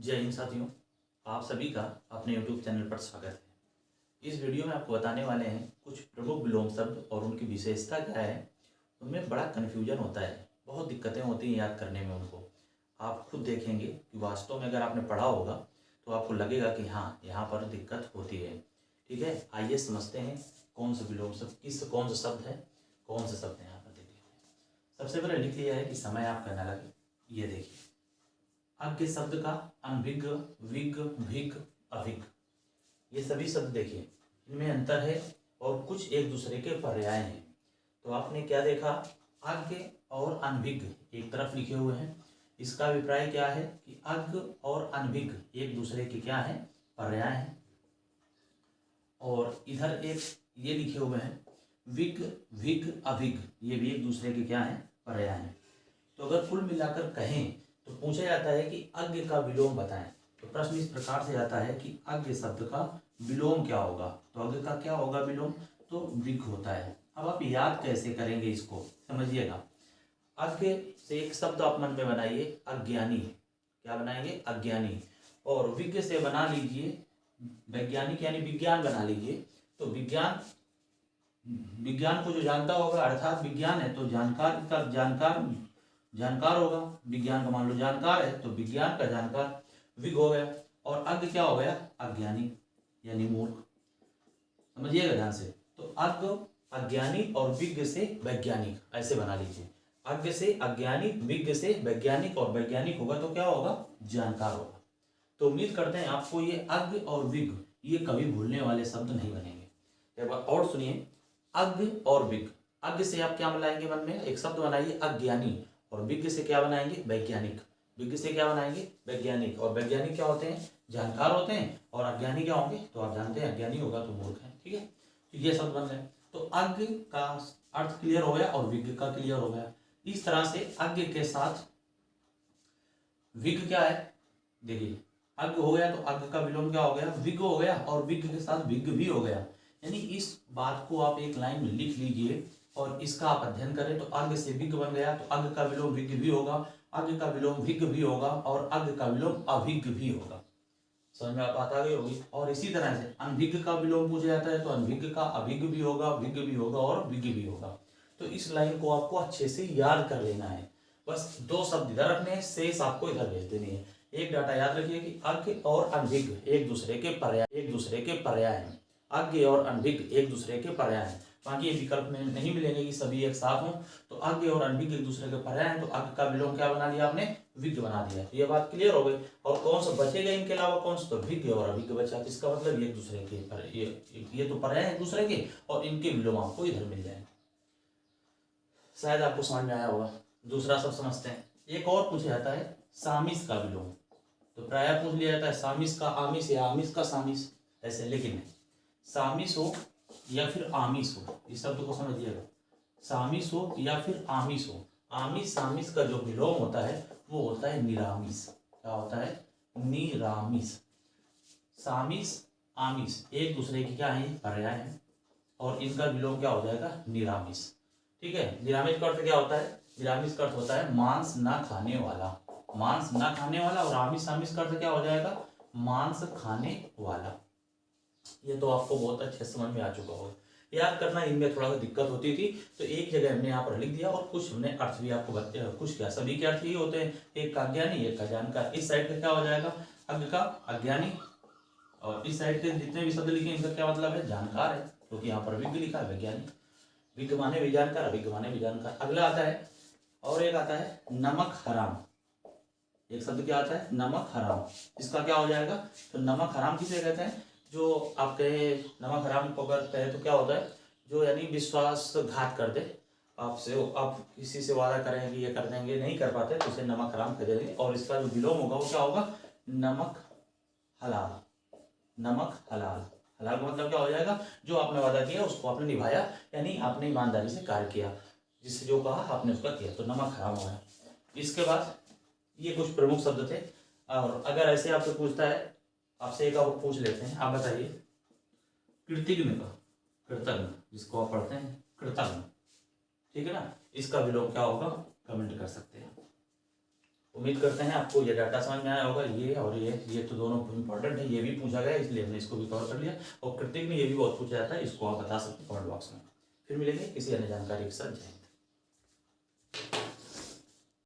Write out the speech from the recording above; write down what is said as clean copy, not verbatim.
जय हिंद साथियों, आप सभी का अपने YouTube चैनल पर स्वागत है। इस वीडियो में आपको बताने वाले हैं कुछ प्रमुख विलोम शब्द और उनकी विशेषता क्या है। उनमें बड़ा कन्फ्यूजन होता है, बहुत दिक्कतें होती हैं याद करने में उनको। आप खुद देखेंगे कि वास्तव में अगर आपने पढ़ा होगा तो आपको लगेगा कि हाँ, यहाँ पर दिक्कत होती है। ठीक है, आइए समझते हैं कौन सा विलोम शब्द कौन सा शब्द है, कौन सा शब्द है। यहाँ पर देखिए, सबसे पहले लिख लिया है कि समय आपका न लगे। ये देखिए, अज्ञ शब्द का अनभिज्ञ, विज्ञ, भिज्ञ, अभिज्ञ, ये सभी शब्द देखिए, इनमें अंतर है और कुछ एक दूसरे के पर्याय हैं। तो आपने क्या देखा, अज्ञ और अनभिज्ञ एक तरफ लिखे हुए हैं। इसका अभिप्राय क्या है कि अज्ञ और अनभिज्ञ एक दूसरे के क्या है, पर्याय हैं। और इधर एक ये लिखे हुए हैं विज्ञ, भिज्ञ, अभिज्ञ, ये भी एक दूसरे के क्या हैं, पर्याय हैं। तो अगर कुल मिलाकर कहें तो पूछा जाता है कि अज्ञ का विलोम बताएं। तो प्रश्न इस प्रकार से आता है कि अज्ञ शब्द का विलोम क्या होगा। तो अज्ञ का क्या होगा विलोम, तो विज्ञ होता है। अब आप याद कैसे करेंगे इसको समझिएगा। अज्ञ से एक शब्द आप मन में बनाइए, अज्ञानी। क्या बनाएंगे, अज्ञानी। और विज्ञ से बना लीजिए वैज्ञानिक, यानी विज्ञान बना लीजिए। तो विज्ञान, विज्ञान को जो जानता होगा, अर्थात विज्ञान है तो जानकार का जानकार होगा। विज्ञान का मान लो जानकार है तो विज्ञान का जानकार विज्ञ हो गया। और अज्ञ क्या हो गया, अज्ञानी यानी मूर्ख। समझिएगा ध्यान से। तो अज्ञ अज्ञानी और विज्ञ से वैज्ञानिक, ऐसे बना लीजिए। अज्ञ से अज्ञानी, विज्ञ से वैज्ञानिक, और वैज्ञानिक होगा तो क्या होगा, जानकार होगा। तो उम्मीद करते हैं आपको ये अज्ञ और विज्ञ ये कभी भूलने वाले शब्द नहीं बनेंगे। एक बार और सुनिए, अज्ञ और विज्ञ। अज्ञ से आप क्या बनाएंगे, मन में एक शब्द बनाइए अज्ञानी, और विज्ञ से क्या बनाएंगे, वैज्ञानिक। विज्ञ से क्या बनाएंगे, वैज्ञानिक। और वैज्ञानिक क्या होते हैं, जानकार होते हैं। और अज्ञानी क्या होंगे, तो आप जानते हैं अज्ञानी होगा तो मूर्ख है। ठीक है, तो ये शब्द बन गए। तो अज्ञ का अर्थ क्लियर हो गया और विज्ञ का क्लियर हो गया। इस तरह से अज्ञ के साथ विज्ञ क्या है, देखिए अज्ञ हो गया तो अज्ञ का विलोम क्या हो गया, विज्ञ हो गया। और विज्ञ के साथ विज्ञ भी हो गया। यानी इस बात को आप एक लाइन में लिख लीजिए और इसका आप अध्ययन करें। तो अज्ञ से विज्ञ बन गया, तो अज्ञ का विलोम विज्ञ भी होगा, अज्ञ का विलोम विज्ञ भी होगा, और अज्ञ का विलोम अभिज्ञ भी होगा। समझ में बात आ गई होगी। और इसी तरह से अनभिज्ञ का विलोम पूछा जाता है तो अनभिज्ञ का अभिज्ञ भी होगा, विज्ञ भी होगा और विज्ञ भी होगा। तो इस लाइन को आपको अच्छे से याद कर लेना है। बस दो शब्द इधर रखने हैं, शेष आपको इधर भेज देनी है। एक डाटा याद रखिए कि अज्ञ और अनभिज्ञ एक दूसरे के पर्याय हैं। अज्ञ और अनभिज्ञ एक दूसरे के पर्याय हैं। बाकी ये विकल्प में नहीं मिलेंगे कि सभी एक साथ हों। तो अज्ञ और अनभिज्ञ एक दूसरे के पर्याय हैं। तो अज्ञ का विलोम क्या बना दिया आपने, विज्ञ बना दिया। ये बात क्लियर हो गई। और कौन सा बचेगा इनके अलावा, कौन सा, तो विज्ञ और अभिज्ञ बचा। तो इसका मतलब ये एक दूसरे के ये तो पर्याय है एक दूसरे के, और इनके विलोम आपको इधर मिल जाएंगे। शायद आपको समझ में आया होगा। दूसरा सब समझते हैं। एक और पूछा जाता है सामिस का विलोम। तो प्राय पूछ लिया जाता है सामिस का आमिस या आमिस का सामिस, ऐसे। लेकिन सामिस हो या फिर आमिस हो, इस शब्द को समझिएगा। सामिस हो या फिर आमिस हो, आमिस सामिस का जो विलोम होता है वो होता है निरामिस। क्या होता है, निरामिस। सामिस आमिस एक दूसरे की क्या है, पर्याय है। और इनका विलोम क्या हो जाएगा, निरामिस। ठीक है, निरामिस का अर्थ क्या होता है, निरामिस का अर्थ होता है मांस ना खाने वाला। मांस ना खाने वाला। और आमिस आमिस का अर्थ क्या हो जाएगा, मांस खाने वाला। ये तो आपको बहुत अच्छे समझ में आ चुका होगा। याद करना इनमें थोड़ा सा दिक्कत होती थी, तो एक जगह हमने यहाँ पर लिख दिया। और कुछ हमने अर्थ भी आपको बताया। कुछ क्या, सभी के अर्थ ही होते हैं, एक का अज्ञानी एक का जानकार। इस साइड का क्या हो जाएगा, अज्ञ का अज्ञानी। और इस साइड के जितने भी शब्द लिखे इनका क्या मतलब है, जानकार है, क्योंकि यहाँ पर विज्ञ लिखा है, वैज्ञानिक। विज्ञ माने भी जानकार, अभिज्ञ माने भी जानकार। अगला आता है, और एक आता है नमक हराम। एक शब्द क्या आता है, नमक हराम। इसका क्या हो जाएगा, तो नमक हराम किसे कहते हैं, जो आप कहे नमक हराम को अगर कहे तो क्या होता है, जो यानी विश्वासघात कर दे आपसे। आप किसी से वादा करें कि ये कर देंगे, नहीं कर पाते तो उसे नमक हराम कह देंगे। और इसका जो विलोम होगा वो क्या होगा, नमक हलाल। नमक हलाल। हलाल का मतलब क्या हो जाएगा, जो आपने वादा किया उसको आपने निभाया, यानी आपने ईमानदारी से कार्य किया, जिससे जो कहा आपने उसका किया, तो नमक हराम हो गया। इसके बाद ये कुछ प्रमुख शब्द थे। और अगर ऐसे आपसे पूछता है, आपसे एक और पूछ लेते हैं, आप बताइए कृतज्ञ का, कृतज्ञ जिसको आप पढ़ते हैं कृतज्ञ, ठीक है ना, इसका विलोम क्या होगा, कमेंट कर सकते हैं। उम्मीद करते हैं आपको ये डाटा समझ में आया होगा। ये और ये तो दोनों इंपॉर्टेंट है, ये भी पूछा गया इसलिए हमने इसको भी कवर कर लिया। और कृतिक ने ये भी बहुत पूछा जाता है, इसको आप बता सकते हैं कमेंट बॉक्स में। फिर मिलेंगे किसी अन्य जानकारी के साथ। जय हिंद।